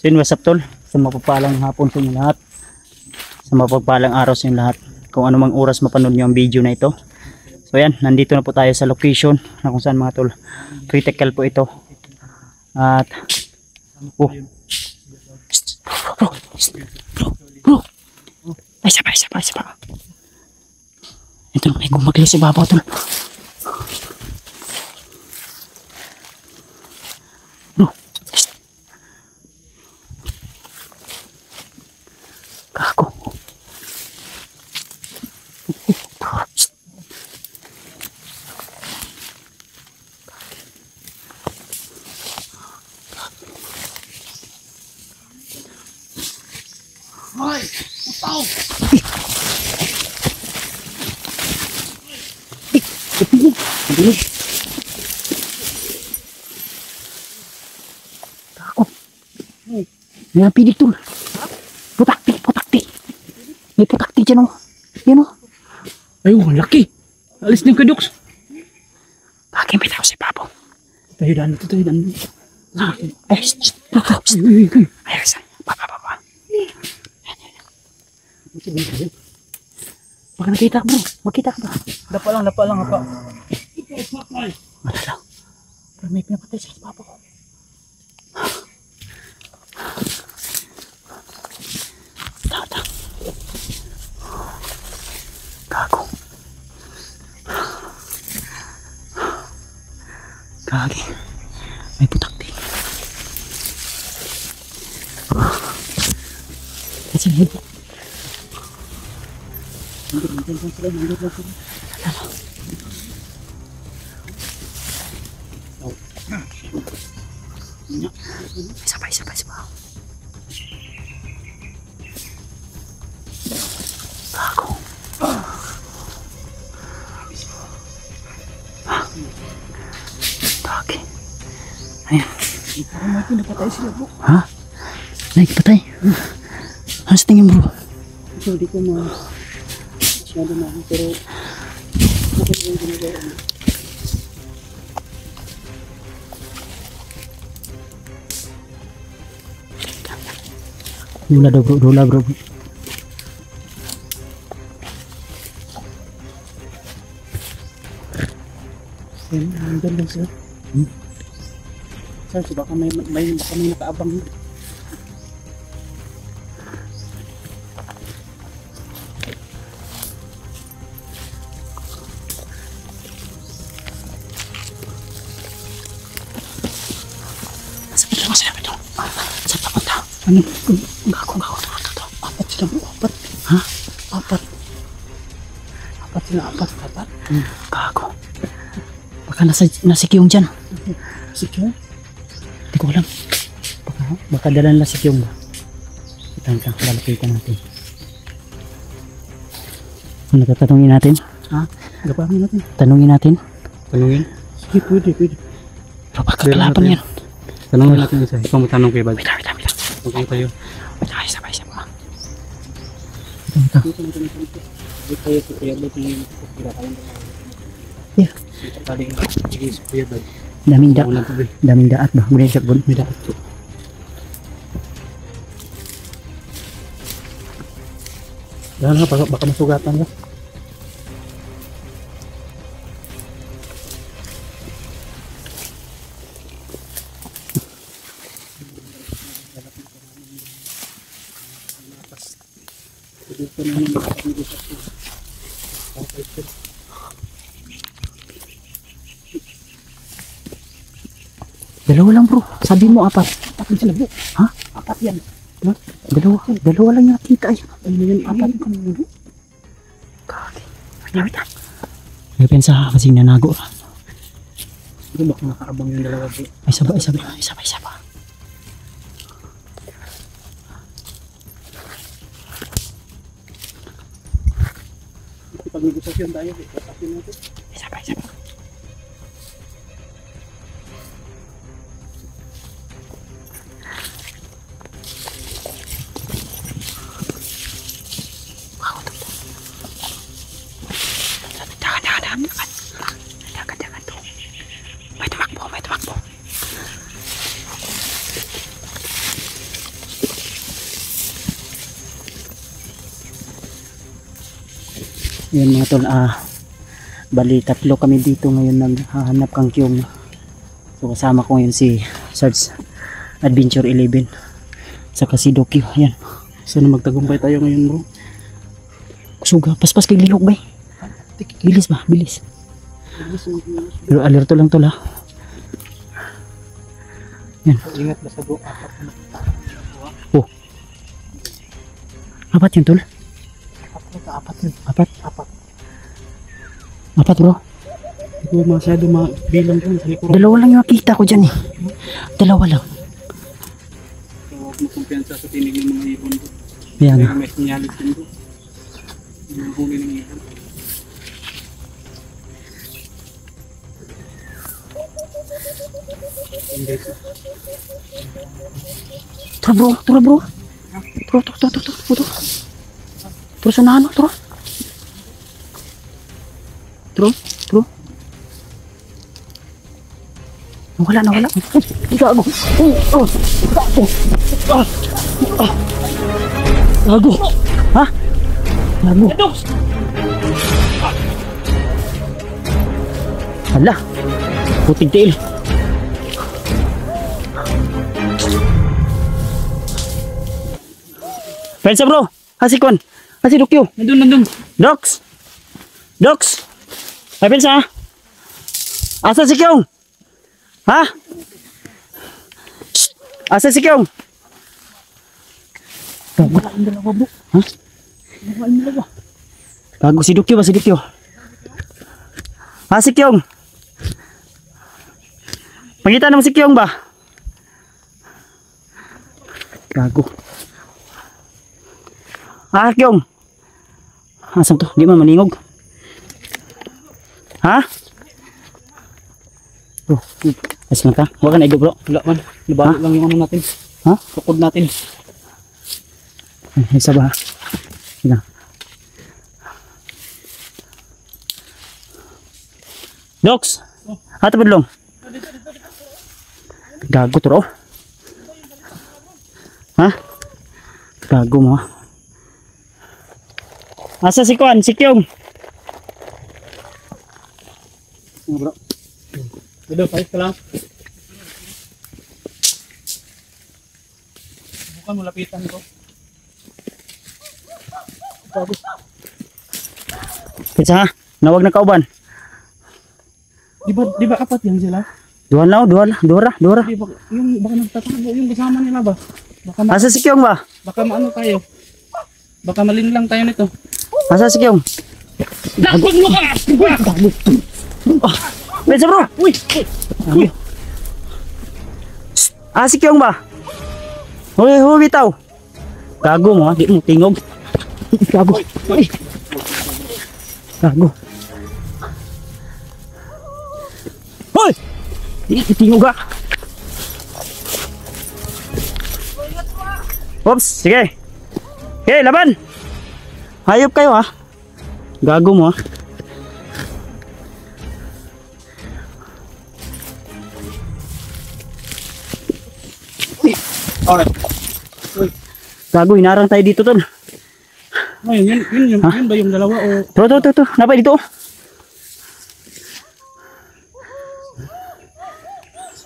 So yun, what's up tol? Sa mapagpalang hapon sa inyo lahat. Sa mapagpalang araw sa inyo lahat. Kung anumang oras mapanood nyo ang video na ito. So yan, nandito na po tayo sa location na kung saan mga tol, critical po ito. At bro, ay isa pa. Ito na, may gumagli si babaw tol. Bro, kako. Hoy, utaw. Kako. May pidik tol. Putakti. May putakti dyan o. Yan o. Ayun, laki. Alis din kay Dux. Bakit may tao si Pabo? Tayo daan dito. Ay, baba. Baka nakita bro. Makita ka ba? Dapa lang apa. Ano lang? Pero may pinapatay sa Pabo ko. Tata. Gago. Gagi. May putakti. Kasi hindi. Nandun lang sila. Isa pa. Gago. Gagi. Ayan. Parang may pinapatay sila bro. Ha? Naikpatay? Ano sa tingin bro? Ito, di ko masyado na pero bakit yung ginagawa mo? Dula bro. Nandun lang sila. Sir, baka may nakaabang. Sabi dong. Saan papunta? Ano? Gago. Apat sila bro, apat. Ha? Apat sila. Gago. Baka nasa kiyong dyan. Secure? Hindi ko alam. Baka dalan lang si kiyong ba? Kita, lalapitan natin. Ano tatanungin natin? Ha? Gapangin natin. Tanungin natin? Sige, pwede. Pero baka kalaban yan. Tanungin natin isa. Ikaw mo tanong kay Bad. Wait lang. Okay tayo. Wait lang, isa pa. Ito. Wait tayo sa Kuya Bad ng pinakalan. Yeah. Kaling sige sa Kuya Bad. Daming daat ba? Muna siya bun. May dapat to. Dahan nga, baka masugatan ka. Dalawa lang bro. Sabi mo apat. Apat sila bro. Ha? Apat yan. Dalawa lang yung kita ay. Ano yan? Apat ka naman bro. Kagi. Wait lang. May pensa kasi nanago. Bro, baka nakaabang yung dalawa bro. Isa pa. Pag-negosasyon tayo, pag-negosasyon natin. Isa pa. Yan mga tol, bali tatlo kami dito ngayon naghahanap kang Kyong. So kasama ko ngayon si Sarge Adventure 11 saka si Dokyo. Yan. Sana magtagumpay tayo ngayon bro. Suga, paspas kay lihok bay. Bilis ba? Bilis. Pero alerto lang tol ha. Yan. Ingat basta bro. Apat na. Oh. Apat yun tol? Apat yun. Apat? Apat. Apat bro? Hindi ko masyado mabilang dyan sa likuran. Dalawa lang yung nakita ko dyan eh. Dalawa lang. So, huwag mo kumpiyansa sa tinig ng mga ibon bro. Yan. Kaya may sinyalis din bro. Yung huli ng ibon. Tara bro, tara bro. Tara. Tara sa nano, tara. Tara. Nawala. Gago. Gago. Ha? Gago. Hala. Puting tail. Pensa bro. Hasikon. Hasi Dokyo. Nandun. Dox. Ay pensa. Asa si Kyong? Ha? Shh. Asa si Kyong? Wala yung dalawa bro. Ha? Wala yung dalawa. Gago si Dokyo ba si Dokyo? Ha si Kyong? Pangita naman si Kyong ba? Gago. Ah, Kyong. Asam to? Di man maningog. Ha? Bro, ayos lang ka? Huwag ka na igo bro. Wala man. Nabalik lang yung ano natin. Ha? Tukod natin. Ay, isa ba? Sige. Dox! Hata padlong. Gago to ro. Ha? Gago mo ha? Asa si Kwan? Si Kyong? Bro. Dito, ayos ka lang. Bukan mo lapitan ko. Bagus. Kitsa ha? Nawag na kauban. Di ba apat yan sila? Duha lang, duha ra. Di ba yung baka nagtatago yung kasama nila ba? Baka Asa si Kyong ba? baka maano tayo. Baka malinlang tayo nito. Asa si Kyong? Dakot mo ka! Bensa bro! Uy! Ah, si Kyong ba? Huy, bitaw. Gago mo ha? Di mo tingog. Gago. Gago. Hoy! Di tingog ha? Oops, sige. Okay, laban. Hayop kayo ha. Gago mo ha. Alright. Gago, hinarang tayo dito tol. Ayun, yun ba yung dalawa o... To. Napay dito.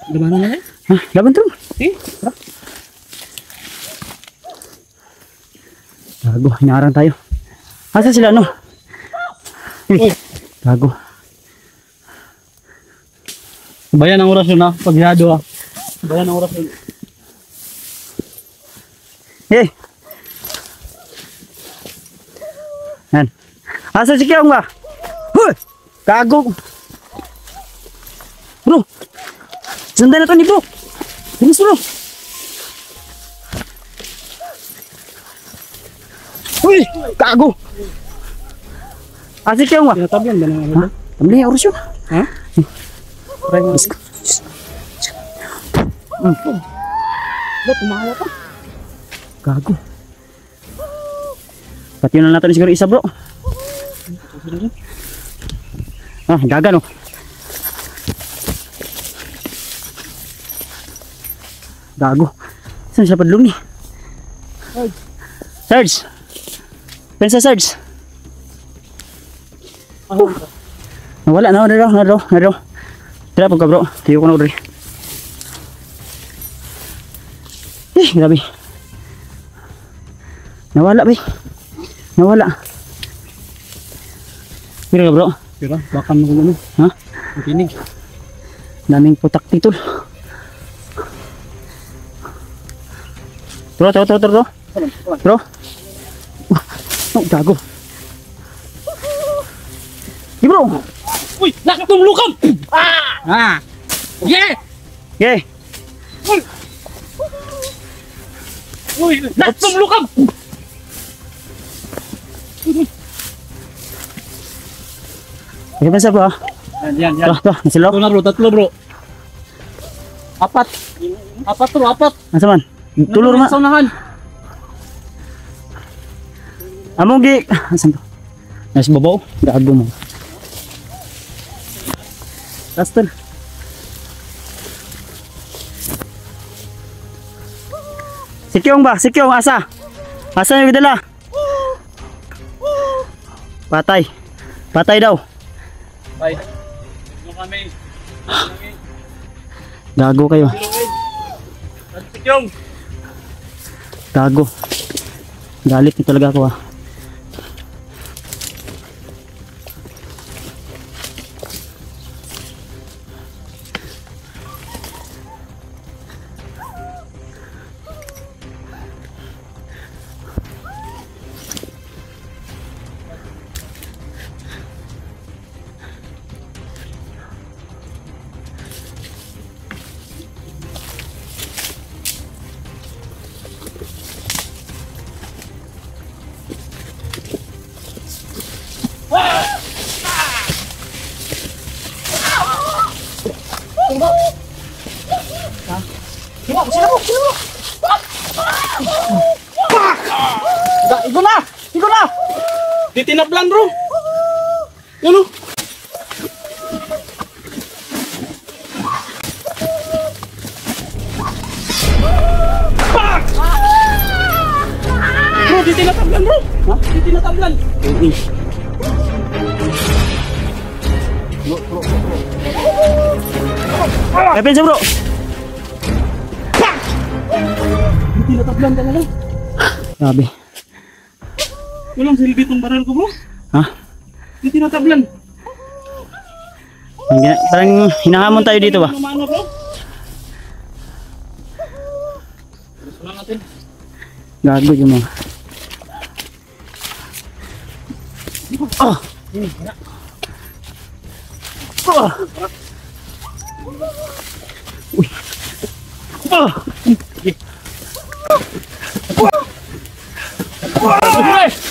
Gimana na yan? Ha, laban tol. Tara. Gago, hinarang tayo. Asa sila no? Uy. Gago. Bayan ang oras yun ha. Pagyado ha. Bayan ang oras yun. Hey. Yan. Asa si Kyong ba? Huh! Gago. Bro. Sundan na to ni bro. Bilis bro. Uy! Gago. Asa si Kyong ba? Tinatabihan ba ng ano? Ha? Tamli oras yun. Ha? Try mo. Ba't tumawa ka? Gago. Pati na natin siguro isa bro. Ah, gaga no. Gago. Saan siya padlong ni? Sarge. Pensa Sarge. Nawala na, naro. Tira pagka bro, tiyo ko na rin. Grabe. Nawala ba? Nawala. Pira ka bro? Pira, baka mo ano. Ha? Ang tinig. Daming putak dito. Bro. Bro. Oh, gago. Di bro. Uy, nakatumlukan! Ah! Yeah! Okay. Uy, nakatumlukan! Okay, basta bro. Yan. Ito, nasilo. Ito na bro, tatlo bro. Apat bro, apat. Nasa man? Tulor ma. Sa unahan. Among gi. Asan to? Nasa babaw. Gago mo. Kastel. Sikyong ba? Sikyong, asa? Asa yung dala? Patay daw. Bye. Ano kami? Gago kayo. Yung. Gago. Galit na talaga ako ah. Igo na! Di tinablan bro. Yan o. Bro, di tinatablan bro. Ha? Di tinatablan. Depensa bro! Di tinatablan talaga. Grabe. Walang silbi itong baril ko bro. Ha? Di tinatablan. Parang hinahamon tayo dito ba? Ano bro? Gusto lang natin. Gago yung mga. Oh! Oh! Uy! Oh!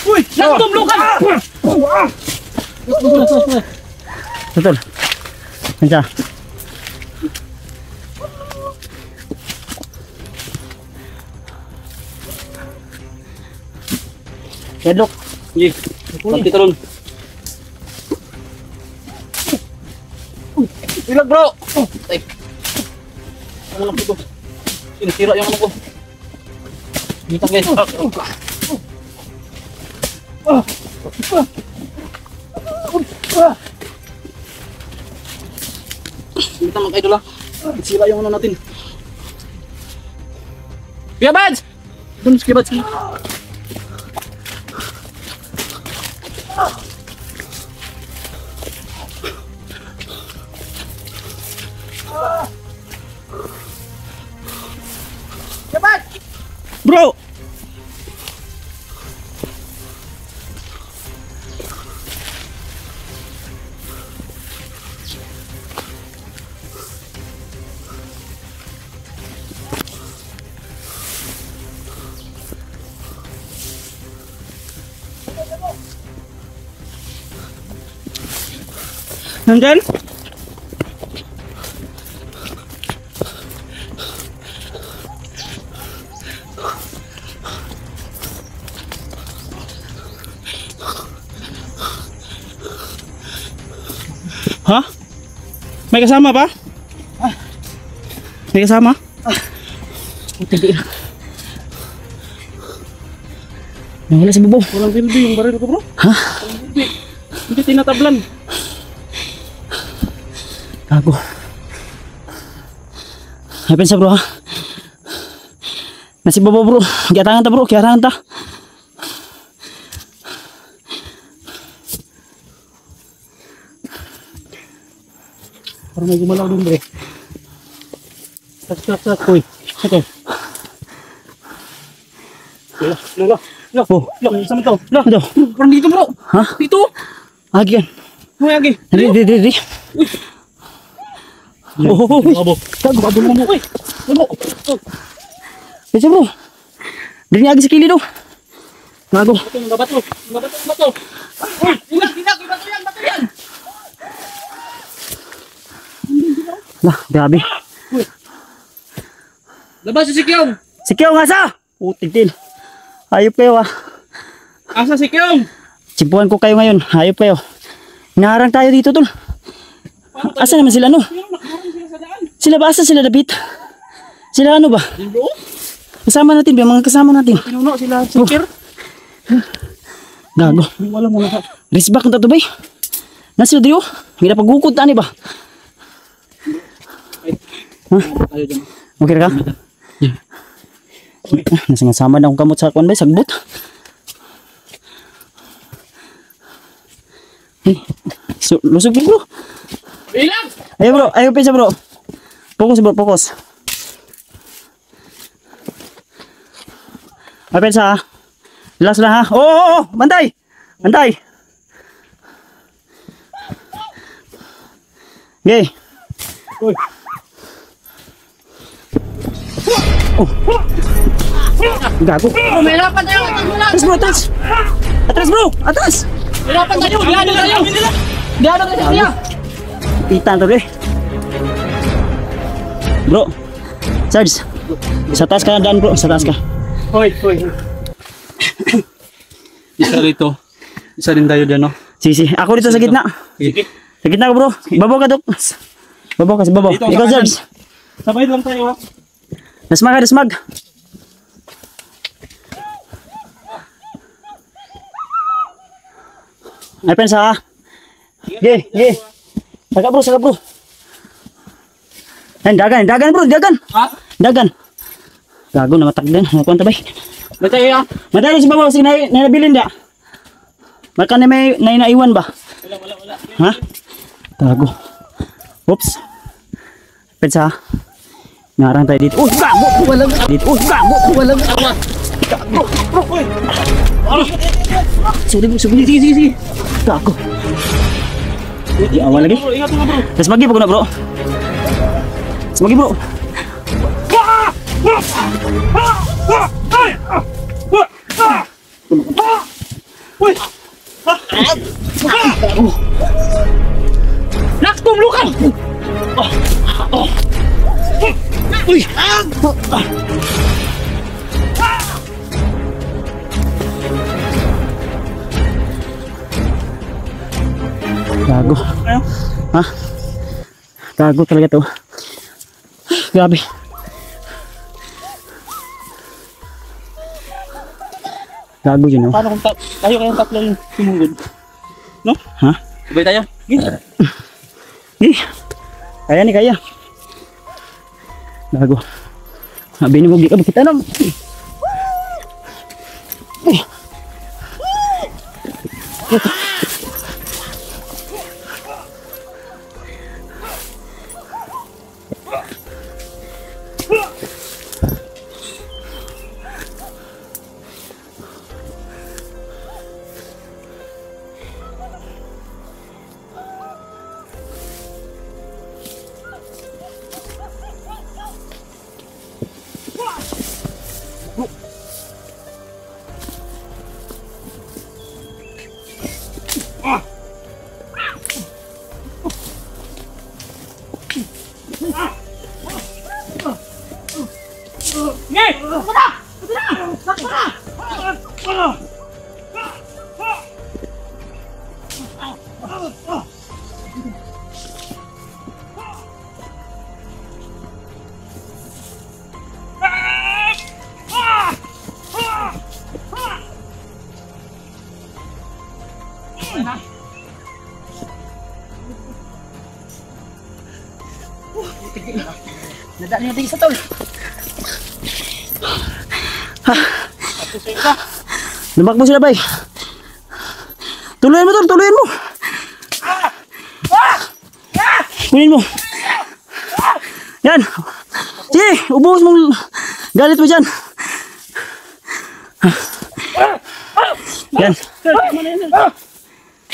Uy! Nakatumlukan! Betul. Nandiyan. Kedok. Sige. Pati talon. Ilag bro! Ay. Ano lang ito? Sinasira yung ano ko. Dito guys. Dito mag-idol ah. Sira yung ano natin. Kuya Bads! Doon si Kuya Bads. Bro! Nandyan? Ha? May kasama ba? May kasama? Hindi na. Nawala si Bobo. Walang silbi yung baril ko bro. Ha? Hindi tinatablan. Gago. Hapin sa bro ha. Nasi babo bro. Kiarangan ta bro. Kiarangan ta. Parang may gumalaw dun bre. Sak. Uy. Okay. Lola. Oh. Sama to. Lah. Ito. Parang dito bro. Ha? Dito. Agi yan. May agi. Di. Oh. Abo. Gago mo. Uy. Ano? Bisa bro. Dini agi sa kilid oh. Gago. Bato. Uy, bato yan. Lah, grabe. Labas si Kyong. Si Kyong asa? Putik. Hayop kayo ah. Asa si Kyong? Simpuhan ko kayo ngayon. Hayop kayo. Inaharang tayo dito tol. Asa naman sila no? Sila ba? Asa sila David? Sila ano ba? Bro? Kasama natin ba? Mga kasama natin. Pinuno sila Sikir. Gago. Wala mo na. Risbak na to ba? Nasa diyo? Hindi na paghukod tani ba? Tayo dyan. Okay ka? Nasangasama na akong kamot sa kwan ba? Sagbot. Lusog bro. Bilang! Ayo bro, ayo pisa bro. Fokus bro, fokus. Ayo pisa ha. Relax na ha. Oh, bantay. Bantay. Okay. Uy. Gago. May hirapan tayo. Atas bro, atas. Atas bro, atas. Hirapan tayo. Diado tayo. Pitan to deh. Bro. Sarge. Sa taas ka dan bro, sa taas ka. Hoy. Isa rito. Isa din tayo dyan, no? Si. Ako dito sa gitna. Sige. Sa gitna ko bro. Babaw ka dok. Babaw ka sa babaw. Dito, Ikaw sa Sarge. Sabay lang tayo, ha? Dasmag ka, dasmag. Ay pensa ha. Ge. Saka bro. Dagan bro, dagan. Ha? Dagan. Gago na matak din. Ano kwanta bay? May tayo, ha? Madalo si babaw si nabilin da. Maka na may naiwan ba? Wala. Ha? Gago. Oops. Pensa ha. Ngarang tayo dito. Gago! Walang dito. Gago! Walang gago! Uy! Sige. Gago. Di awal lagi. Ingat mo, bro. Terus magi pag na bro. Terus magi bro. Uy! Naktum lukan! Uy! Gago. Ha? Gago talaga to. Grabe. Gago yun no? Paano kung tayo kayang tatlo yung sumugod? No? Ha? Sabay tayo? Kaya ni kaya. Gago. Sabi ni mo, di ka makita na. Nadaan yung tingin sa tol. Lumakbo sila bay. Tuluyan mo tol, tuluyan mo. Kunin mo. Yan. Sige, ubuhos mong galit mo dyan. Yan.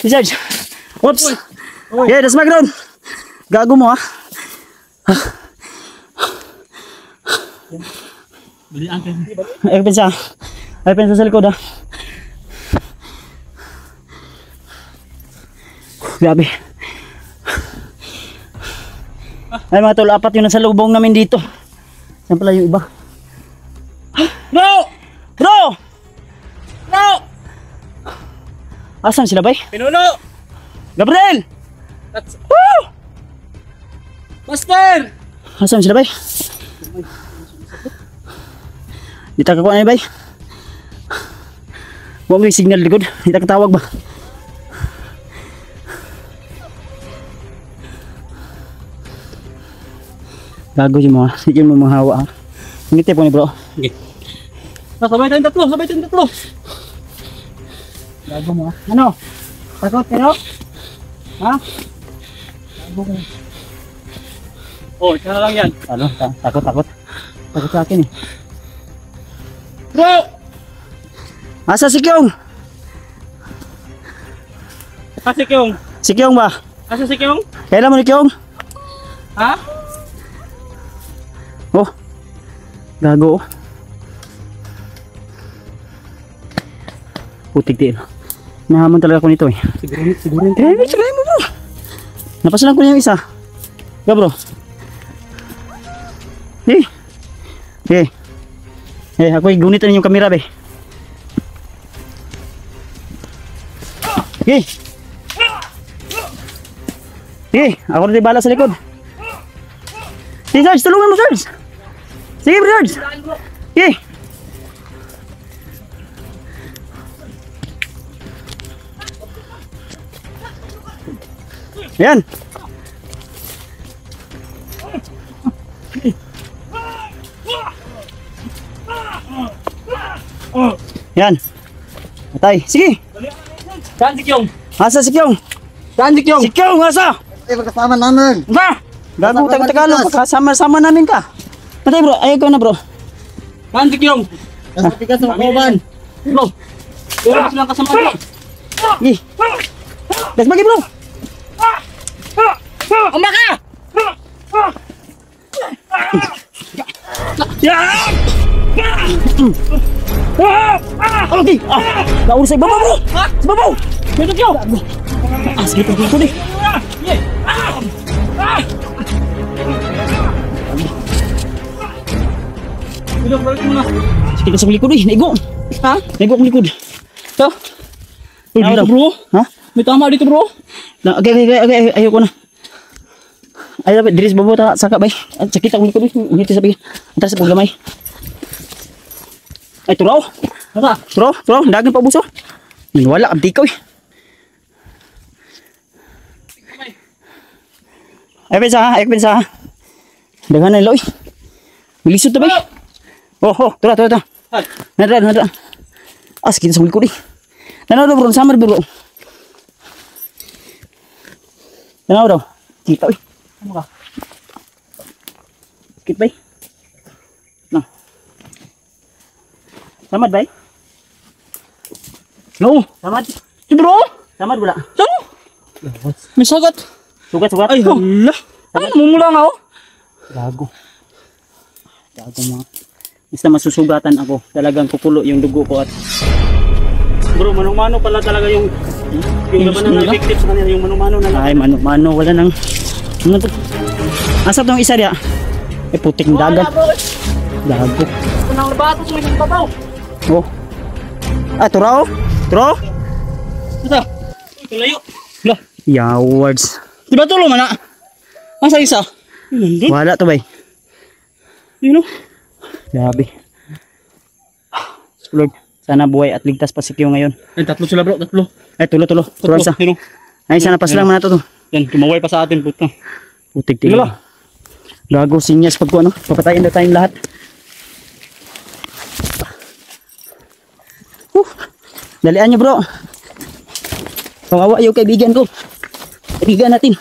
Si Sarge. Oops. Yeah, that's my ground. Gago mo ha. Balian kayo. Ay pensa sa likod ha. Grabe. Ay mga tol, 4 yung nasa lubong namin dito. Saan pala yung iba? Bro! Bro! Bro! Asan sila bay? Pinuno! Gabriel! That's... Woo! Master! Asan sila bay? Di ta kakuha na bay? Huwag may signal likod. Di ta katawag ba? Gago si mo ha. Sige mo mahawa ha. Ngiti po ni bro. Okay. Sabay tayong tatlo, sabay tayong tatlo. Gago mo ha. Ano? Takot kayo? Ha? Gago mo. Oh, isa na lang yan. Ano? Takot. Takot sa akin eh. Bro! Asa si Kyong? Asa si Kyong? Si Kyong ba? Asa si Kyong? Kailan mo ni Kyong? Ha? Oh. Gago. Putik din. Nahamon talaga ako nito eh. Siguro. Try mo bro. Napasalan ko niya yung isa. Ga bro. Hey. Ako gunitan yung kamera be. Ako rin bala sa likod. Sige Sarge, tulungan mo Sarge. Sige bro Sarge. Yan. Yan. Patay. Sige. Saan si Kyong? Asa si Kyong? Saan si Kyong? Si Kyong, asa? Magkasama namin. Ba? Gago Tagalog. Kasama namin ka. Patay bro. Ayaw ko na bro. Saan si Kyong? Nasa pikas ng kuban. Bro. Pero mas lang kasama bro. Sige. Let's bagi bro. Umaka! Okay. Nauna sa ibabaw bro. Sa ibabaw. Dito Kyong! Sige ko di. Dito, balik mo na. Sige ka sa likod eh. Naigo. Ha? Naigo ang likod. Ito. Dito bro. Ha? May tama dito bro. Okay. Ayoko na. Ay dapat diri sa babo ta saka bay. Sakit ang likod. Ngiti sa bigan. Atras sa paglamay. Ay turaw. Ata. Turaw, dagan pa buso. Wala ang tikaw eh. Ay pensa. Dagan na loy. Bilisod ta bay. Oh, tura. Nadra. Sakit sa likod eh. Tanaw daw bro, samar bro. Tanaw daw. Kita eh. Ano ka? Sakit bay. No. Samad bay? No, samad. Si bro? Samad wala. Saan? May sagat. Sugat. Ay, hala. Ano, mumula nga oh. Gago mga. Basta masusugatan ako. Talagang kukulo yung dugo ko at Bro, manong-mano pala talaga yung labanan ng victim sa kanila, yung manong-mano na lang. ay mano wala nang ano to? Asa tong isa diya? Eh putik ng dagat. Gago. Kunang bato sa mga babaw. Oh. Ah, turaw? Ito. Layo. Lah, Yawards. di ba tulo man na? Asa isa? Nandun. Wala to bay. Yun o. Grabe. Lord, sana buhay at ligtas pa si Kyo ngayon. Ay, tatlo sila bro, tatlo. Ay, tulo. Tural sa. Yun o. Ay, sana pa sila man na to. Yan, kumaway pa sa atin, puto. Putik Sige tingin. ba? Gago sinyas pag ano, papatayin na tayong lahat. Dalian nyo bro. Kawawa yung kaibigan ko. Kaibigan natin.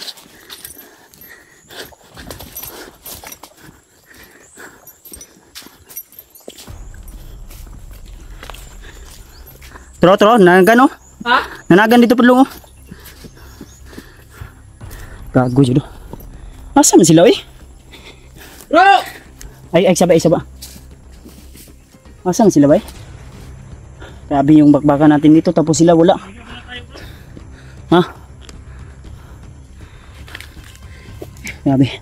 Tro, nanagan oh. Ha? Nanagan dito padlong oh. Gago dito. Asa na sila eh? Bro! Ay, saba. Asa na sila ba eh? Grabe yung bakbakan natin dito tapos sila wala. Ha? Grabe.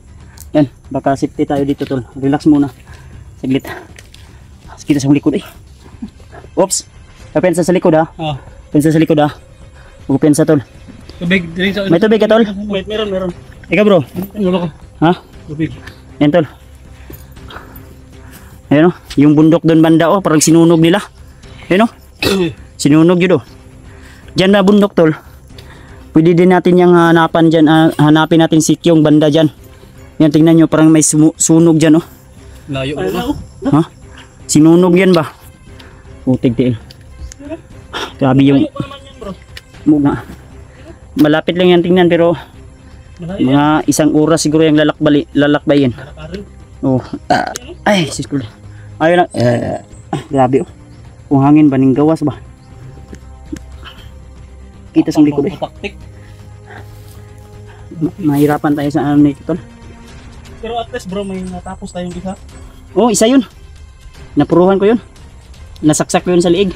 Yan, baka safety tayo dito tol. Relax muna. Saglit. Kita sa likod eh. Oops. Pensa sa likod ha. Oh. Pensa sa likod ha. Huwag pensa tol. Tubig. May tubig ka tol? Wait, meron. Ikaw bro. Ano ko? Ha? Tubig. Yan tol. Ayan o. Yung bundok doon banda o. Parang sinunog nila. Ayan o. Sinunog yun o. Diyan na bundok tol. Pwede din natin yung hanapan dyan. Hanapin natin si Kyong banda dyan. Yan tingnan nyo. Parang may sunog dyan o. Layo mo. Ha? Sinunog yan ba? Putig tiil. Grabe yung muna. Malapit lang yan tingnan pero mga isang oras siguro yung lalakbayin. Oh. Ay, siskul. Ayun lang. Grabe oh. Kung hangin ba ning gawas ba? Kita sa likod eh. Mahirapan tayo sa ano nito tol. Pero at least bro, may natapos tayong isa. Oh, isa yun. Napuruhan ko yun. Nasaksak ko yun sa liig.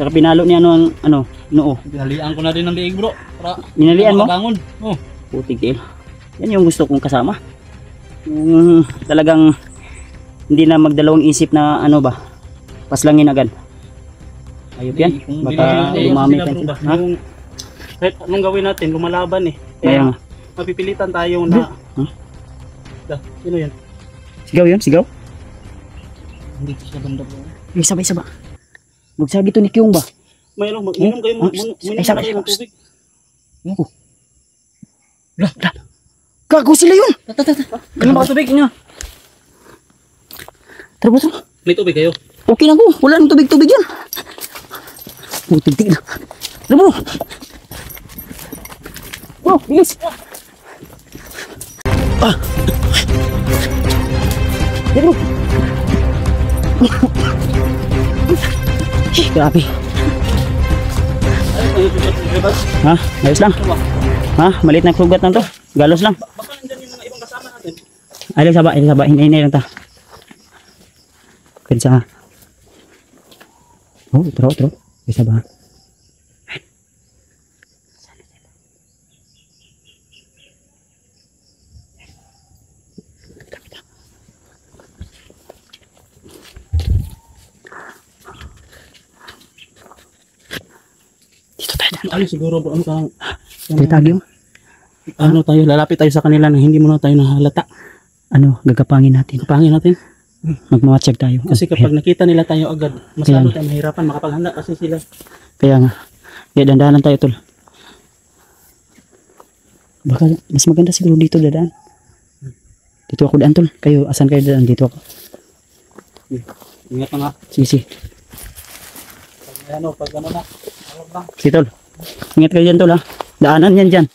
Saka pinalo niya noo. Halian ko na din ng liig bro. Para Minalian mo? makabangon. Oh. Putig eh. Yan yung gusto kong kasama. Yung talagang hindi na magdalawang isip na ano ba. Paslangin agad. Ayop yan. Kung Baka hindi lumami sila, tayo. bro, ba? Ha? Kahit anong gawin natin, lumalaban eh. Kaya nga. Mapipilitan tayo na... Huh? Sino yan? Sigaw yun, sigaw. Hindi ko siya banda bro. Ay, sabay. Magsagi to ni Kyung ba? Mayroon kayo, Ay, sabay. ng tubig. Gago sila yun! Ano ba tubig niya? Tara ba? May tubig kayo? Okay lang ko. Wala nang tubig-tubig yan. Putig-tig na. Tara bro! Bro, bilis! Tara bro! Grabe. Ha? Ayos lang. Ha? Maliit na kugat lang to. Galos lang. Baka nandyan yung mga ibang kasama natin. Ay, saba. Hinay lang ta. Pensa. Oh, tro. Ay, saba. Dito tayo. Ano siguro bro, Tagyo. ano tayo, lalapit tayo sa kanila na hindi mo na tayo nahalata. Ano, gagapangin natin. Pangin natin. Magmamatsag tayo. Kasi kapag nakita nila tayo agad, masyado tayo mahirapan makapaghanda kasi sila. Kaya nga. Kaya dandanan tayo tol. Baka mas maganda siguro dito dadaan. Dito ako daan tol. Kayo, asan kayo dadaan? Dito ako. Ingat na nga. Sige. Pag ano na. Tawag lang. Sige tol. Ingat kayo dyan tol ha. Daanan yan dyan.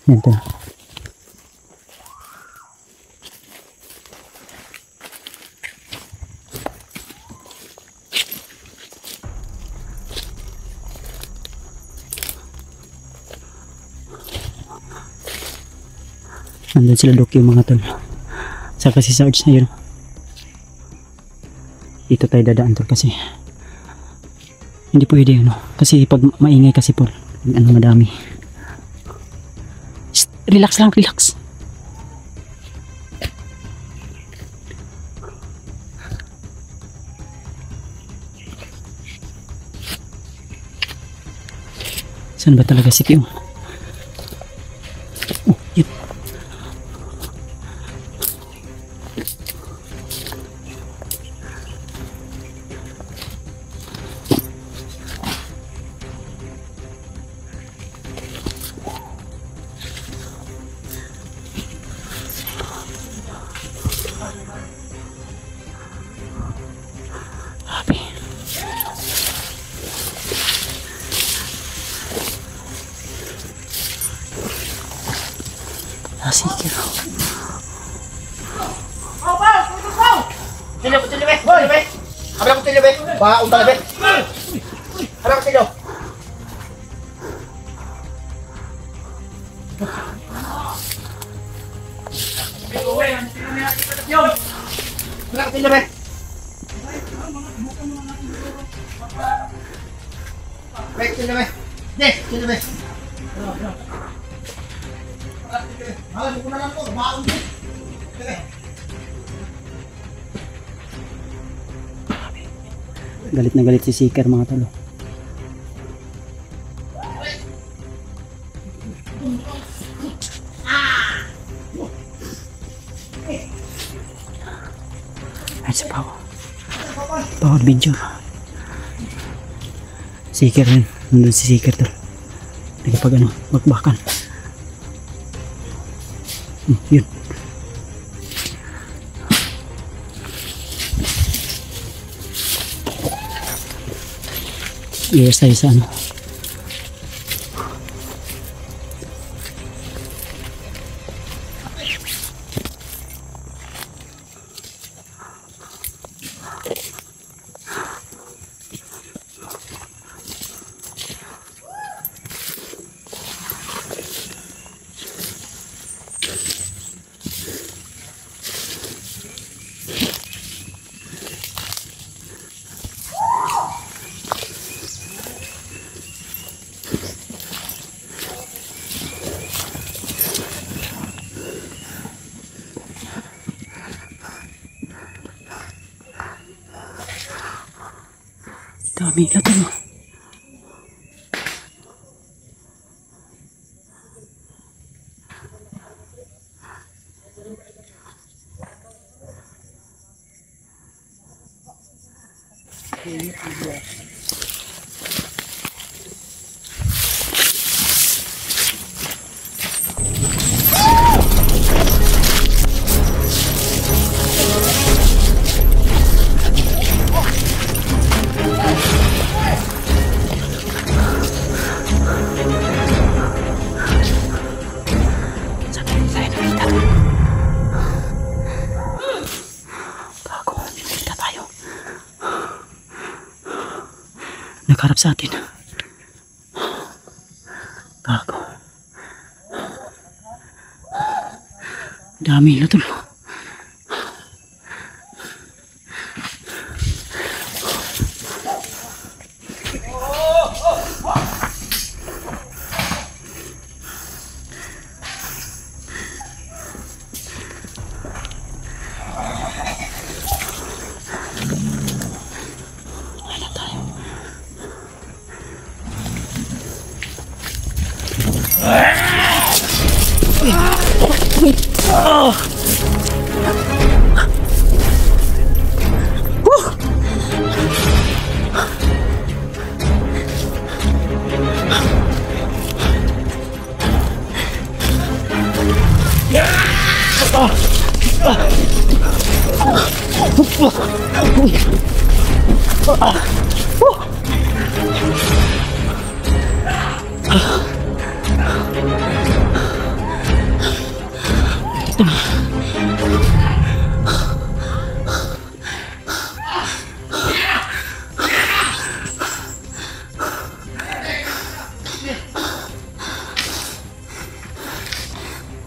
Yan tol. Nandun sila Doki yung mga tol. Saka si Sarge na yun. Dito tayo dadaan tol kasi hindi pwede ano. Kasi pag maingay kasi po ano madami. Shh, relax lang, relax. Saan ba talaga si Kyung? Oh, yun. Nakasikir. Tilyo, tilyo, be. Tilyo, be. Habla ko tilyo, be. Unta na, be. Habla ko tilyo. Habla ko tilyo, be. Be, tilyo, be. Des, tilyo, be. Habla ko na lang to. Baon, be. Galit na galit si Seeker mga tol. Ay sa power video. Seeker rin. Nandun si Seeker tol. Nagpag ano, magbakan. Yun. Iwas tayo sa ano. Dami na to. Nagharap sa atin. Gago. Dami na tol.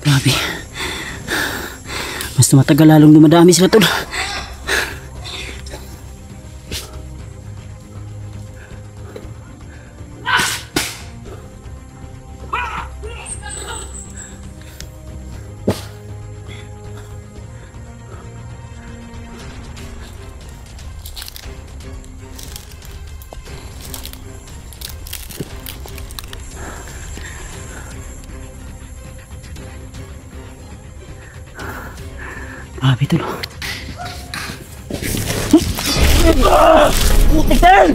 Grabe. Mas matagal lalong dumadami sila tol. Grabe tol. Putik tol!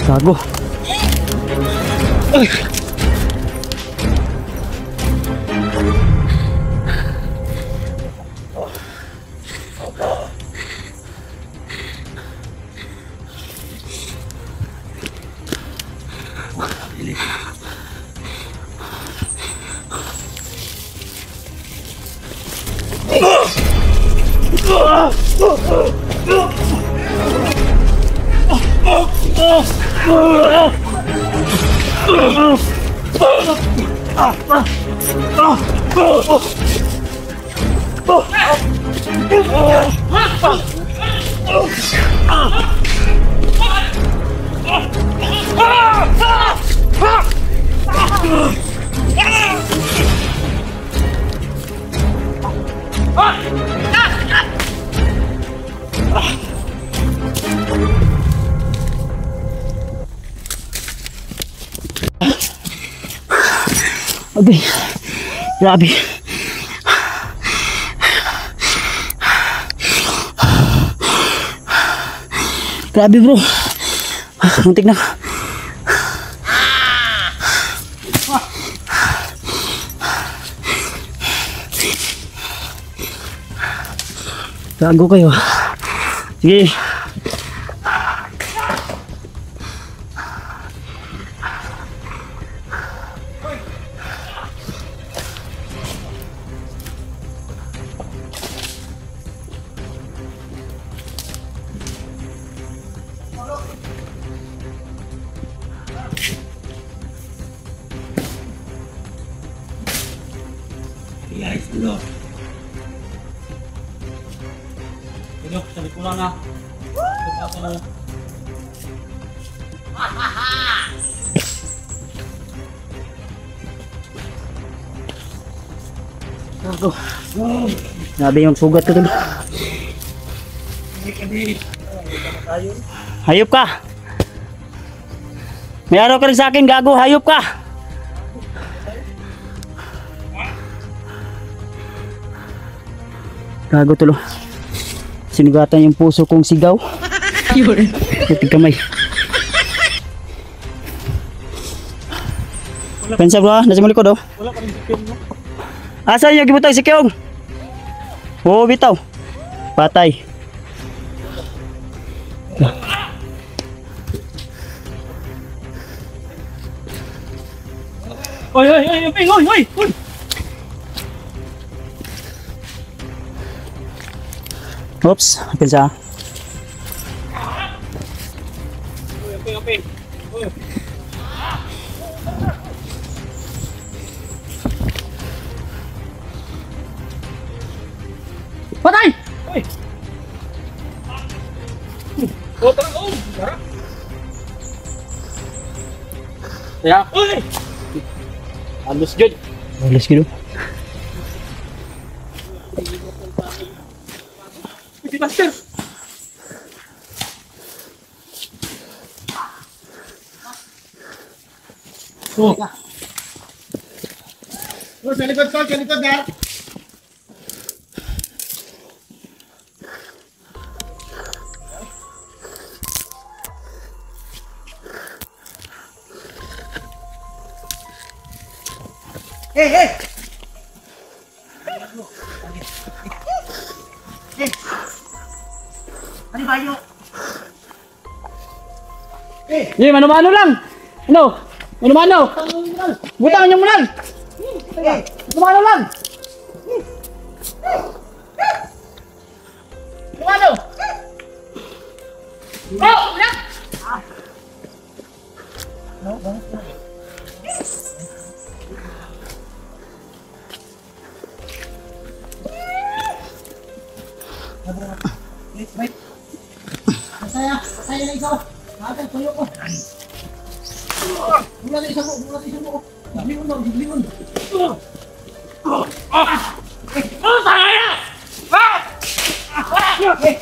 Gago. Okay. Grabe. Grabe bro. Muntik na. Gago kayo. Sige. Yes, dulu. Dulu, sampai pulang na. Apa na? Gago. Grabe yung sugat ko tulo. Hayop ka. May araw ka rin sa akin, gago, hayop ka. Gago tulo. Sinugatan yung puso kong sigaw. Putik kamay. Pensa bro, nasa mo likod oh. Wala pa rin si Kim, no? Asa yung gibutang si Kyong? Oo, bitaw. Patay. Oy, oy, oy, oy, oy, oy, oy. Oops, pensa. Oy, oy, oy. Oy. Patay! Oy. Oh, tara, oh. Tara. Ya. Oy. Halus jud. Balas gitu. Di master. Oh. Oh, sa likod na. Hey, hey! Hey! Ano ba yun? Hey! Ye, mano-mano lang. Ano? Mano-mano. Butang niyo munal. Hey! Mano-mano lang. Mano. Oh, udah. Saya na ikaw. Nakatay, tuyo ko. Mula na isa mo. Biblingon. Oy, oy.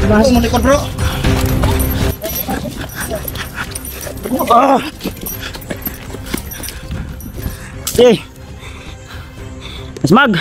Lahat mo likod bro. Okay. Asmag.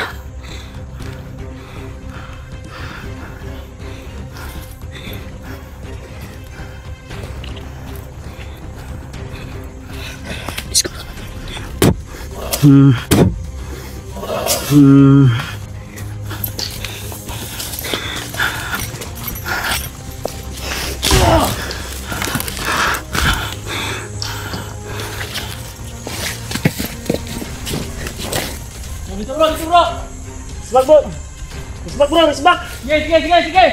Dito bro, dito bro. Asmag bro. Asmag bro, asmag. Sige.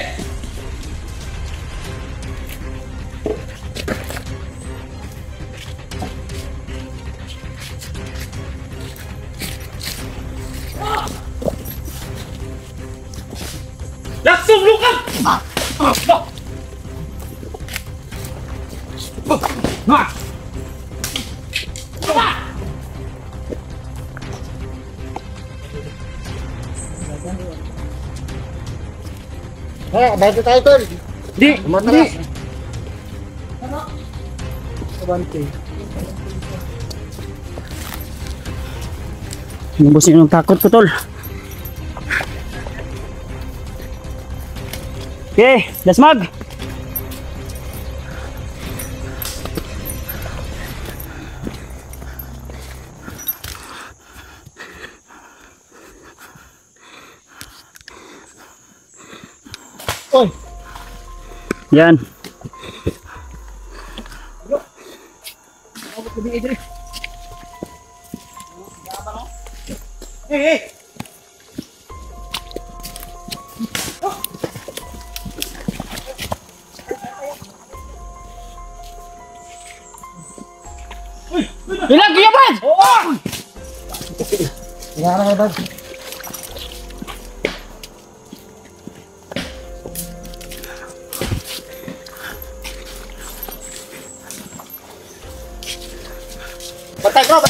Langsung luka. Baik tayo tol. Di. Matras. Nubos yung takot ko tol. Okay, Dasmag. Oy. Yan. Hey. Bilang kuya Bad. Yan Bad. Patay bro.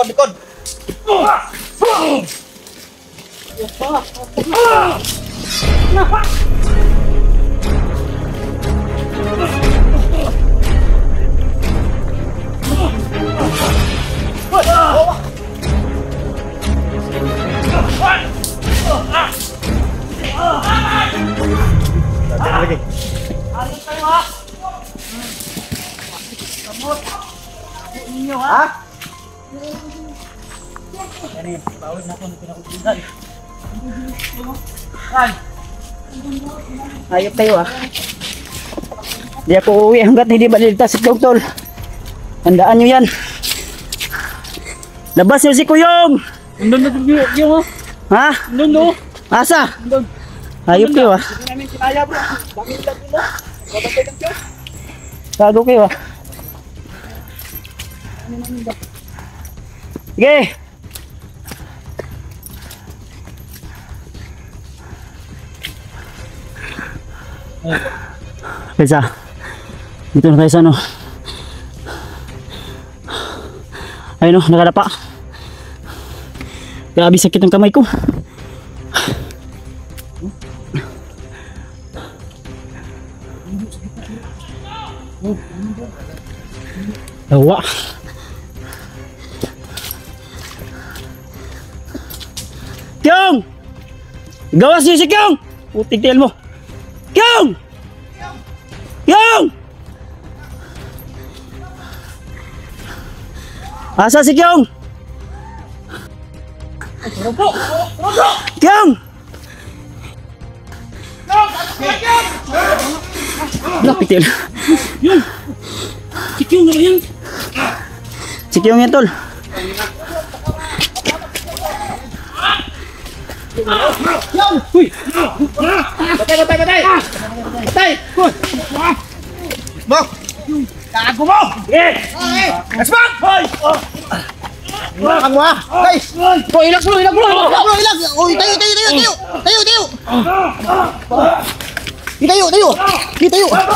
Likod. Lagi. Ha? Ini bawis na ako ng pinakutulad. Ayop tayo ah. Di ako uuwi hanggat hindi maliligtas si Doktor. Tandaan nyo yan. Labas nyo si Kuyong. Nandun na yung Ha? Nandun. Asa? Ayop kayo ah. Hindi namin kinaya bro. Bakit lang mo? Babantay ng Diyos. Gago kayo ah. Sige. Pesa. Dito na tayo sa ano. Ayun o, nakalapa. Grabe sakit ng kamay ko. Lawa. Kyong! Gawas niyo si Kyong! Putik tail mo. Kyong! Kyong! Asa si Kyong? Kyong! Pitil. Yun! Si Kyung na ba yan? Si Kyung yan, tol. Uy! Batay! Bok! Kago mo! Yes! Let's back! Hoy! Ang mo, guys! Bro, ilag bro! Ilag! Uy, tayo!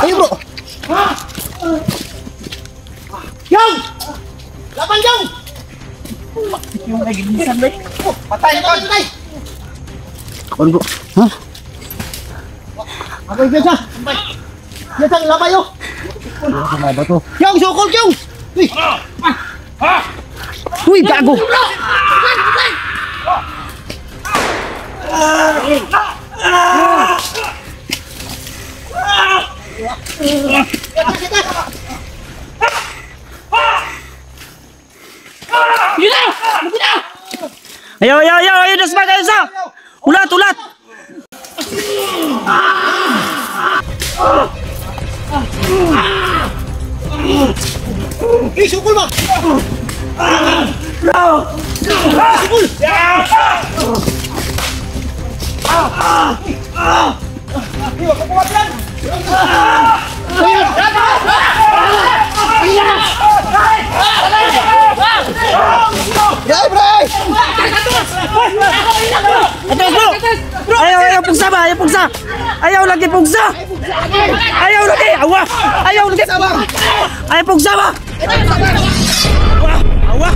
Tayo, bro! Yung! Laban, Yung! Yung may ginisan, bay. Patay! Ano bro? Ha? Ako yung siya! Yan sa labay, yo! Yung, sukol, Yung! Uy! Uy, gago! Ayo, dasma kayo sa! Ulat! Uy, sukol ba? Ayaw pugsa ba? Ayaw lagi pugsa! Ayaw lagi! Awa! Ayaw pugsa ba? Awa!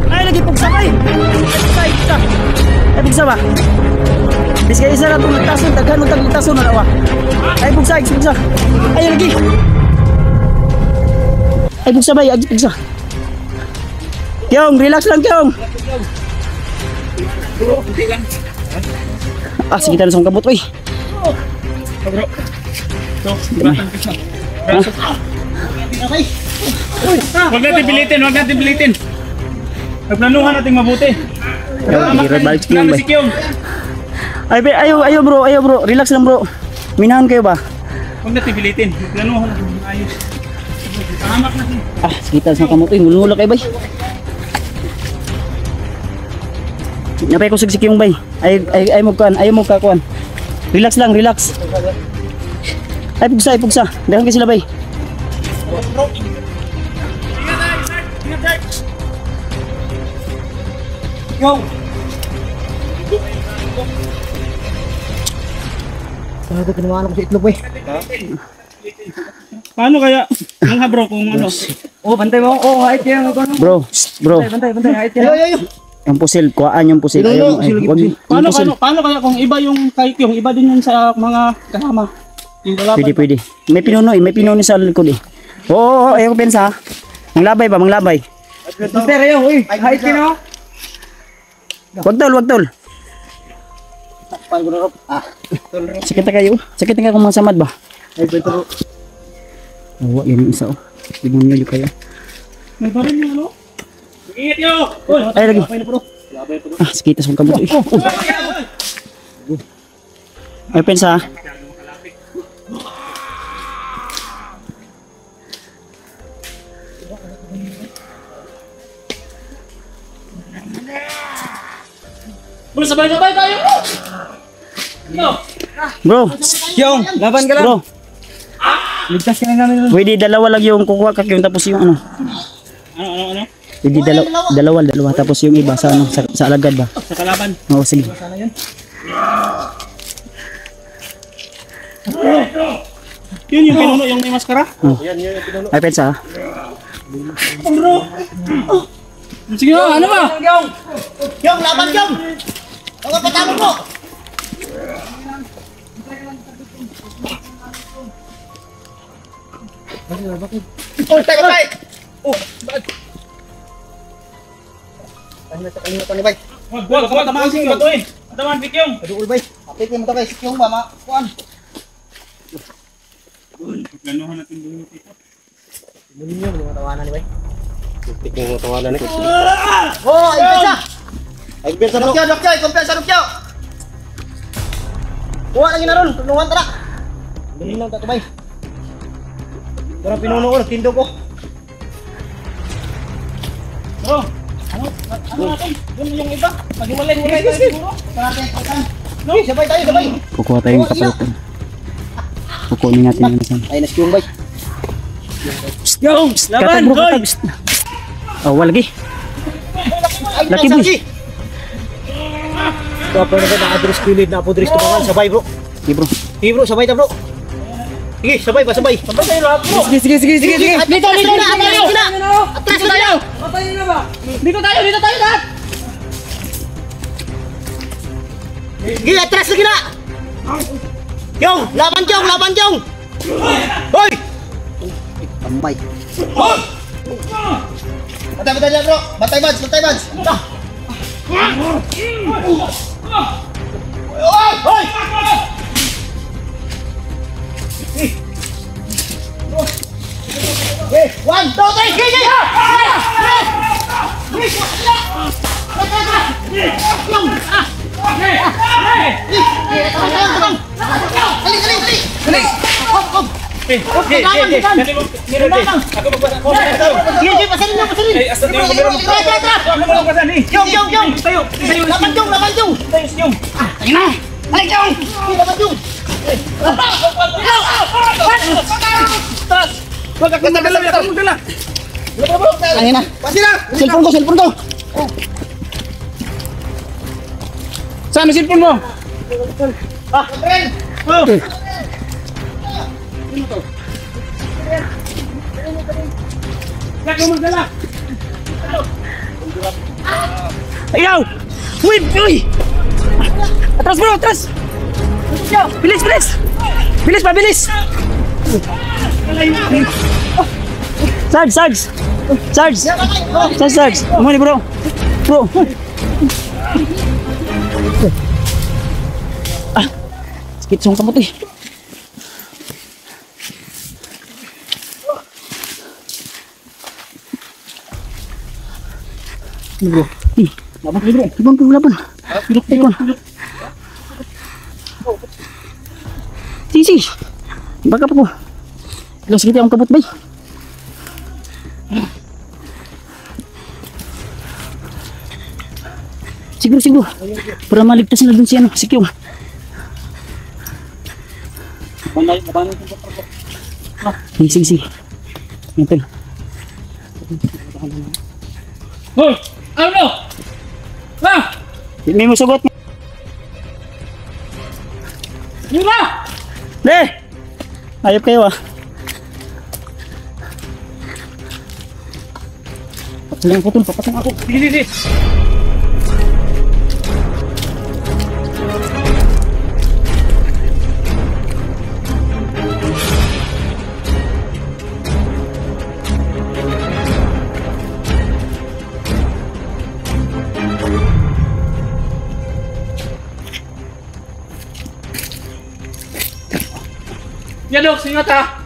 Ay, lagi pugsa kay! Ay, pugsa ba? Bis kayo isa na itong nagtason, daghan mo itong nagtason na awa. Ay, pugsa! Ay, lagi! Ay, pugsa ba? Ay, pugsa! Kyung, relax lang, Kyung! Ah, sige tayo sa kabut, uy! Huwag natin pilitin. Nagplanuhan natin mabuti. Balik si Kyung, Namin bay. si Kyung. Ayaw bro, relax lang bro. Minahan kayo ba? Huwag natin pilitin. Nagplanuhan natin ayos. Tahamak natin. Ah, sige tayo sa kamot, uy, ngulula kayo, bay. Napay ko si Kyung, bay. Ay mo kakuan. Relax lang. Ay pugsa. Dahan kayo sila, bay. Kyung! Sabi ko naman ako sa itlog, eh. Paano kaya? Mga bro, kung ano? Bantay mo. Height yan. Bro. Bantay. Height yan. Yo. Yung pusil, kuhaan yung pusil. Ayaw, Paano kaya kung iba yung kay Kyung, iba din yun sa mga kasama? Yung lalaban. Pwede. May pinuno sa likod eh. Oo, ayaw ko pensa. Manglabay. Mister, yo. Uy, height yan, oh. Wag tol. Sakit na kayo kung mga samad ba? Ay, beto. Oo, yan yung isa oh. Tignan nyo kayo. May baril yung ano? Ingat nyo! Uy! Ay, lagi. Ah, sakita sa kabut. Ay, pensa. Bro, sabay tayo! No! Bro, Yung, laban ka lang. bro. Ligtas ka na namin. Pwede dalawa lang yung kukuha ka yung tapos yung ano. Ano? Pwede dalawa tapos yung iba sa ano, sa alagad ba? Sa kalaban. Oo, sige. Yun yung pinuno, yung may maskara. Ay, pensa. Bro! Sige ano ba? Yung, laban, Yung. Huwag patalo mo. Oh, tay! Oh, bakit? Kalimutan ni bay. Wag, tamaan sing bato eh. Tamaan Kyung. Aduul bay. Apit mo to kay Yung ba, kuan. Planuhan natin dulu dito. Ninyo mo tawanan ni bay. Tik mo tawanan ni. Oh, ay isa. Ay, kumpiyansa bro. Dokyo, kumpiyansa dokyo. Kuha lagi na ron, tulungan tara. Dali lang tatubay. Parang pinuno ko, nagtindo ko. Bro, ano natin? Yun yung iba. Maghiwalay tayo siguro. No, sabay tayo, sabay. Kukuha tayong kapalitan. Kukunin natin yung nasan. Ay, naskiyong bay. Yung, laban, boy! Oh, wala lagi. Ay, Laki, boy. Ito pa na na-address kilid na po address to mga sabay bro. Okay bro. Sige bro, sabay ta bro. Sige, sabay ba, sabay. Sabay tayo lahat, bro! Sige. Dito na, atras na tayo. Patayin na ba? Dito tayo lahat! Sige, atras lagi na. Yung, laban Jong. Hoy! Tambay. Batay dyan bro. Batay buds. Hoy! Okay, 1, 2, 3, sige! Dali! Ako magbasa ko. Sige, pasalin na! Ay, asa tayo, meron mo. Ako magbasa ni. Jong! Tayo. Laban Jong! Tayo, Jong. Ayun na! Ay, Jong! Laban Jong! Wag ako dala. Ayun na! Pasi na! Cellphone ko! Saan ang cellphone mo? Friend! Wag ako magdala. Ayaw! Uy! Atras bro, atras! Bilis! Bilis pa, bilis! Sarge! Umuli bro! Ah! Sakit sa kamot eh! Bro. Laban. Pilok. Sige. Baka pa ko. Ilang sakit akong kabot bay. Siguro. Para maligtas na dun si ano, si Kyung. Sige. Yan. Hoy! Ano? Ha? May musugot. Yun na! Ayop kayo ah. Papatang ako. Sige. Yan dok, singot ha.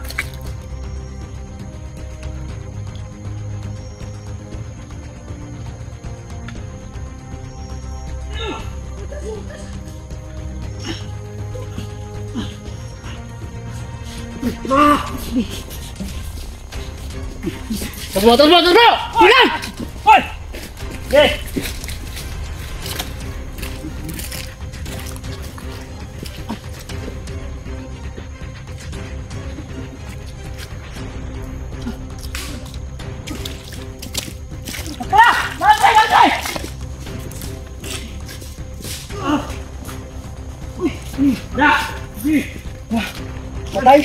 Tunggu! Bilang! Hoi! Patay!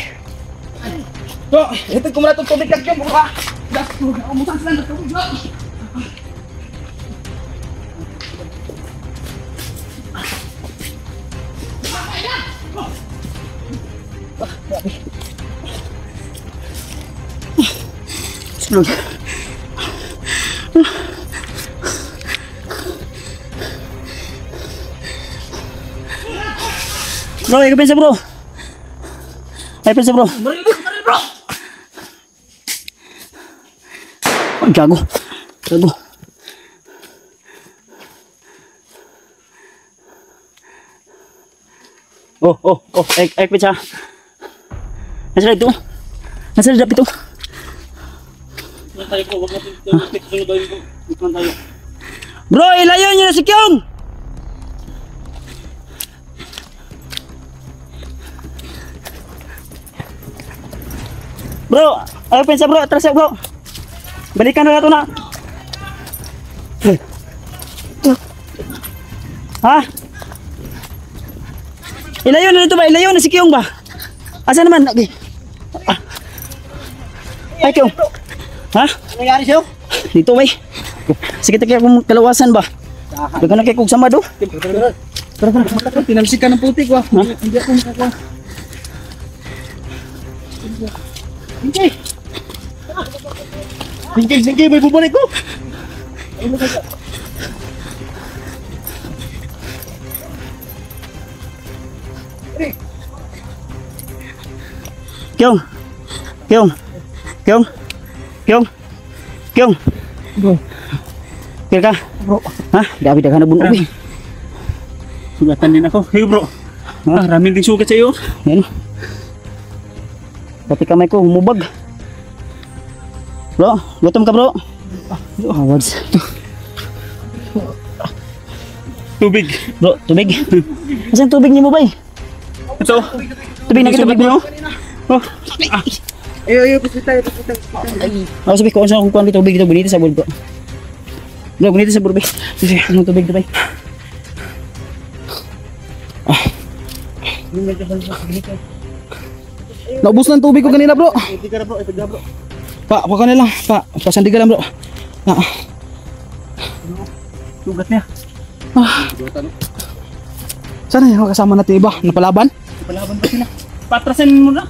So, hitid ko muna itong tubig kag Jong, buka! Umutan sila ng tubig. Sulog. Bro, ikaw pensa bro. Ay pensa bro. Maril bro! Ang gago. Ay, pitsa. Nasa dito. Nasa dito. Tayo po, wag natin sunod tayo po. Ikman tayo. Bro, ilayo niyo na si Kyong! Bro, ayo pensa bro, atras ya bro. Balikan na ito na. Ha? Ilayo na dito ba? Ilayo na si Kyong ba? Asa naman? Ay Kyong. Ha? Ano nangyari sa'yo? Dito ba? Sige tayo kung kalawasan ba? Baka na kayo kung samado. Tinamsik ka ng putik wa. Hindi ako makakuha. Singkay, may bubalik ko. Kyong. Kyong. Kyong. Kyong. Kyong. Bro. Kira ka? Bro. Ha? Gabi dagan na bunog eh. Sugatan din ako. Hey bro. Raming din sugat sa iyo. Yan. Pati kamay ko humubag. Bro, gutom ka bro. Awards. Tubig. Bro, tubig. Asan tubig niyo mo ba eh? Ito. Tubig na tubig niyo. Oh. Ayo, pusita. Ako sabi ko kung kuwan dito tubig dito bonito sa bulbo. Bro, bonito sa bulbo. Sige, anong tubig dito ba? Naubos na ang tubig ko kanina, bro. Hindi ka na bro, ipagda bro. Pa ka na lang. Pasandigan lang, bro. Sugat niya. Sana yung kasama natin iba? Napalaban? Palaban pa sila. Patrasin mo na.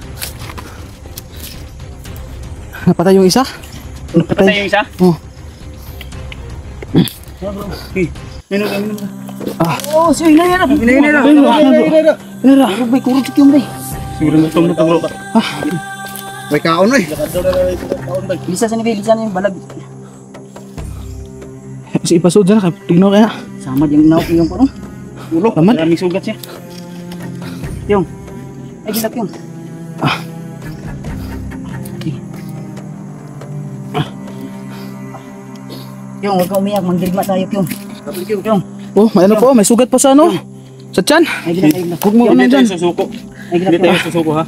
Napatay yung isa? Napatay yung isa? Oh. Okay. Minum. Oh, si Inay na. Inara. May kurot yung bay. Siguro gutom na to bro. May kaon eh. Bisa sa ni bisa yung balag. Si ipasod dyan. Tignan kaya. Sama yung naok yung parang. Ulo. Laman. Maraming sugat siya. Yung. Ay gilak yung. Yung, huwag ka umiyak, manggirma tayo yung. Yung. Oh, may ano po. May sugat pa sa ano. Sa tiyan. Ay gilak. Huwag mo ano Hindi dyan. tayo susuko. Ay gilak Hindi tayo yung. susuko ha.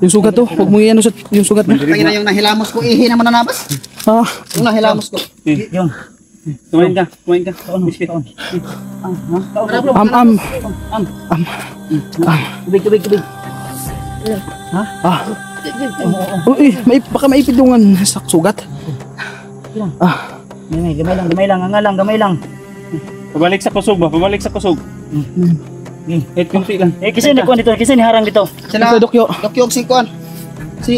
Yung sugat to. Huwag mo ano sa yung sugat na. Tangina yung nahilamos ko, ihi naman nanabas. Ah. Yung nahilamos ko. Yung. Kumain ka. Biscuit. Tubig. Ah. Uy, baka maipidungan sa sugat. Gamay lang. Pabalik sa kusog ba? Pabalik sa kusog. Kahit kunti lang. Eh, kasi ni kuan dito, kasi ni harang dito. Sila, Ito, Dokyo. Dokyog si Kuan. Si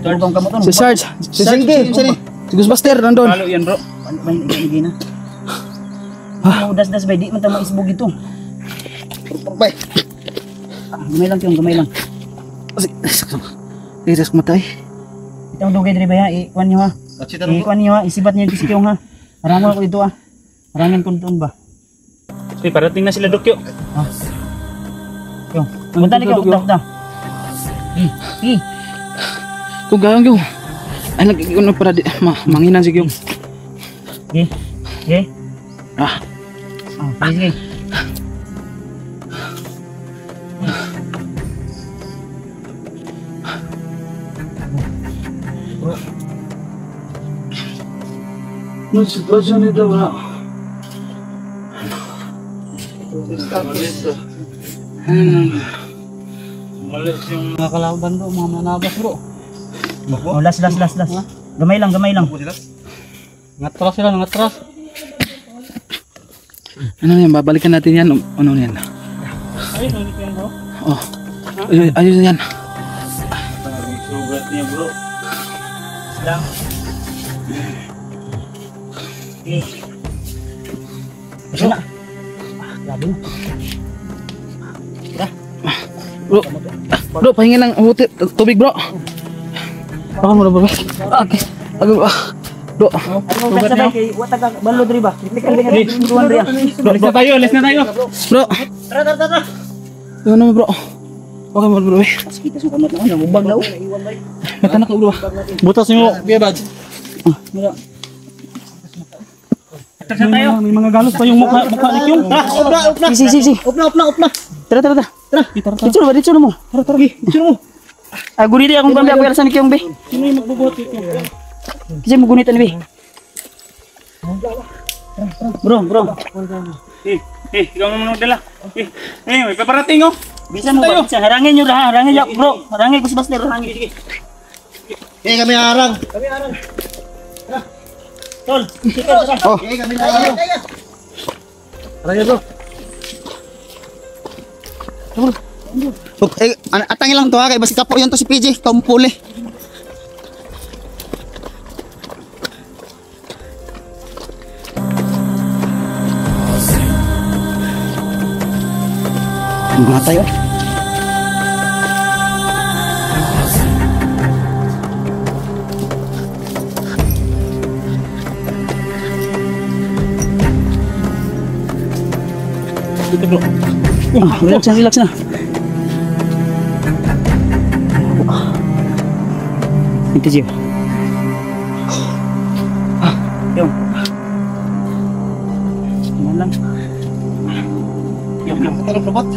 Tulong ka mo to. Si Sarge. Si Sarge. Si Ghostbuster nandun. Palo yan bro. May igay na. Mo das bay di man ta maisbog ito. Bay. Gamay lang. Iras matay. Itong dugay diri ba ya, ikuan niyo ha. Ikuan niyo ha, isibat niyo si Kyong ha. Harangon ako dito ha. Harangan ko doon ba? Okay, parating na sila Dokyo. Kyong. Punta ni Kyong, punta. Kung gayang yung. Ay, nag-iwan para di. Manginan si yung. Okay. Ah. Sige. Yung sitwasyon nito wala. Malis yung mga kalaban bro, mga manabas bro. Oh, last. Gamay lang. Ngatras sila, ngatras. Ano yan, babalikan natin yan. Ano yan? Ay, nandito yan bro. Oh. Ayos yan. Maraming sugat niya bro. Lang. Kasi na. Grabe na. Bro, pahingin ng tubig bro. Baka mo na bro. Okay. Bro. Ano ka kay wata ka balo diri ba? Tikal ba ni duwan diri. Alis na tayo. Bro. Tara. Ano naman bro? Okay mo bro. Kita sa kamot na, nabubag na. Matanak ka bro. Butas nyo. Biya bad. May mga galos pa yung mukha ni Kyung. Upna. Si. Upna. Tara. Dito na ba? Dito na mo. Tara. Sino mo? Ah, gunita akong gambi. Ako yalasan ni Kyung, be. Sino yung magbubuhat dito? Kasi mo gunitan, be. Bro. Ikaw naman magdala. May paparating oh. Bisa mo ba? Bisa. Harangin nyo lah. Harangin nyo, bro. Harangin, Ghostbuster. Harangin. Kami harang. Tol. Oh. Kami harang. Tara bro. Atangin lang to ha, kay basi kapo yun to si PJ, kaumpuli. Mga tayo. Dito bro. Relax na. Ito siya. Yung. Malang. Yung. Tarap robot.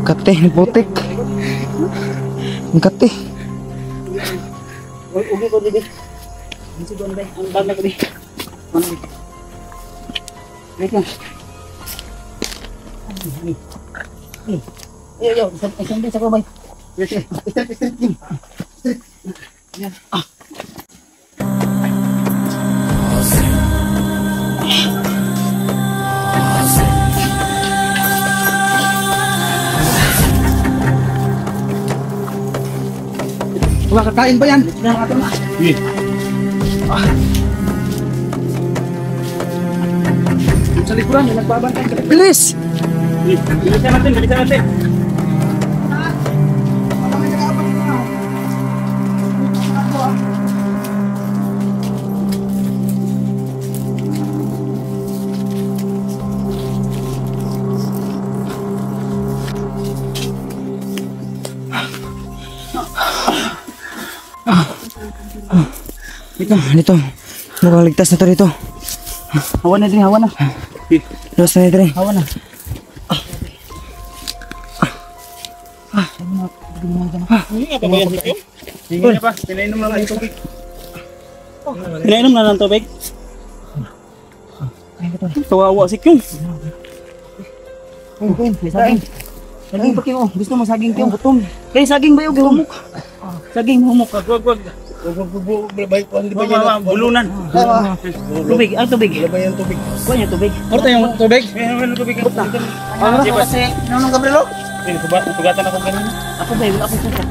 Kate, putik. Ang kate. Ugi ko dito. Bisa doon ba? Ang bag na ko dito. Wait lang. Yo, isang sa ko ba? Kakain ba yan? Sa likuran, may nagbabantay. Bilis! Bilisan natin. Dito. Mukhang ligtas na to dito. Hawa na. Los na dito. Hawa na. Pinainom na lang yung tubig. Pinainom na ng tubig. Kawawa si Kyung. Saging. Saging pa kayo. Gusto mo saging kayo? Gutom. Kaya saging ba yung humok? Saging humok. Wag. Bulunan. Tubig. Ang tubig. Labayan tubig. Kuha niyo tubig. Ano tayo yung tubig? Ano tubig? Kasi, nanong Gabrielo? Sugatan ako ganun. Ako ba? Ako suka.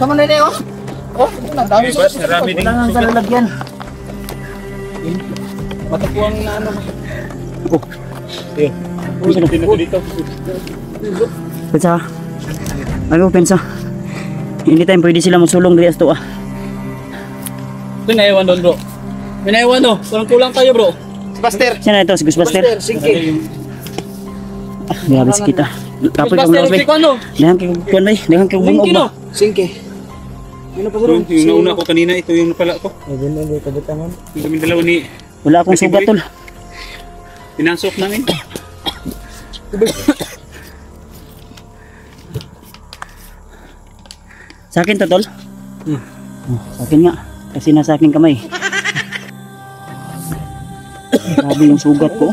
Sama na yun, oh. Dami sa marami din. Wala nang sa lalagyan. Matapuang na ano. Dito. Pensa. Ano pensa? Anytime pwede sila magsulong dito to ah. Ito naiwan doon bro. May naiwan no. Kulang tayo bro. Buster. Sino ito? Si Ghostbuster? Singki. Grabe si kita. Kapoy ka Buster, mga bay. ano? Dahan kayo kuwan bay. Dahan kayo bungog ba? Singki. Yung nauna ko kanina, ito yung napala ko. Yung kami dalawa ni Wala akong sugat tol. pinasok namin. Sa akin to tol? Oh, sa akin nga. Kasi nasa akin kamay. Grabe yung sugat ko.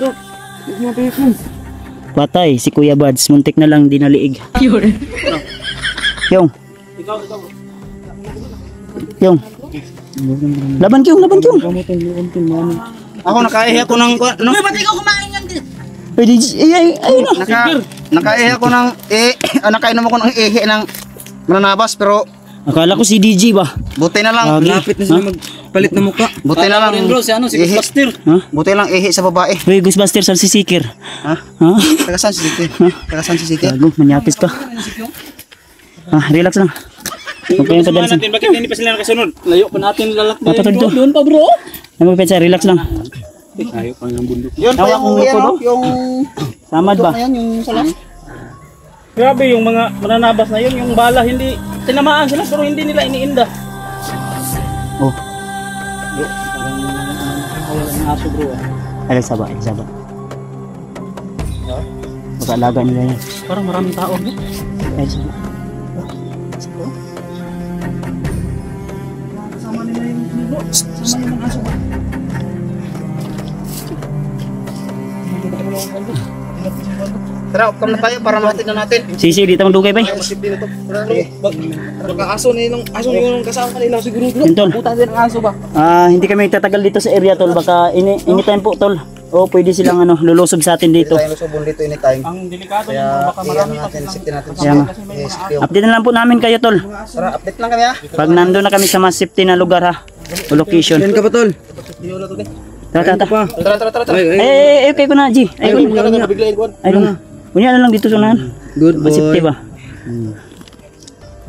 Patay si Kuya Buds. Muntik na lang dinaliig. Yung. Yung. Laban Kyung. Ako nakaihi ako ng ano? Pwede ayun na. Nakaihi ako ng nakainom ako ng ihi ng mananabas pero Akala ko si DJ ba? buti na lang. Lagi. Lapit na sila magpalit ng mukha. Buti na lang. Bro, si ano, si ihi. Buster. Ha? Buti lang ihi sa babae. Uy, Ghostbuster sa si Sikir. Ha? Ha? Tagasan si Siti. Tagasan si Siti. Gago, manyapis ka. Relax lang. Huwag kayong padalisan. Natin, bakit hindi pa sila nakasunod? Layo pa natin lalakbay. Patutod to. Doon pa bro. Ano ba relax lang. Ayaw pa ng bundok. Yun pa Hawak yung mo yan, ko, oh, yung Samad ba? yan yung salas. Grabe yung mga mananabas na yun, yung bala hindi tinamaan sila pero hindi nila iniinda. Oh, Bro, parang wala ng aso bro. ay saba, ay saba. Baka alaga nila yan. Parang maraming tao bro. Ay saba. Kasama nila yung bro. Kasama yung mga aso bro. Tara, come na tayo para makatid na natin. Sisi, dito ang dugay ba? Baka aso nila yung kasama kanila siguro bro. Yun, tol. Puta din ang aso ba? Hindi kami tatagal dito sa area tol, baka anytime po tol. O pwede silang lulusob sa atin dito. Tayo lusubon dito anytime. Ang delikado Kaya nyo baka marami pa natin, silang safety natin. Kaya nga. Update na lang po namin kayo tol. Tara, update lang kami ha. Pag nandun na kami sa mas safety na lugar ha. O location. ka ba tol? Tara. Tara. Eh, kayo ko na G. Ay, ko. Biglayin ko. Ay, ko. Kunya na lang dito sa unahan. Good Mas safety ba?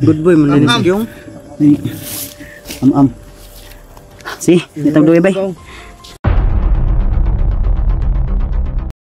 Good boy, malinis yung. Am. Si, itong duwe bay.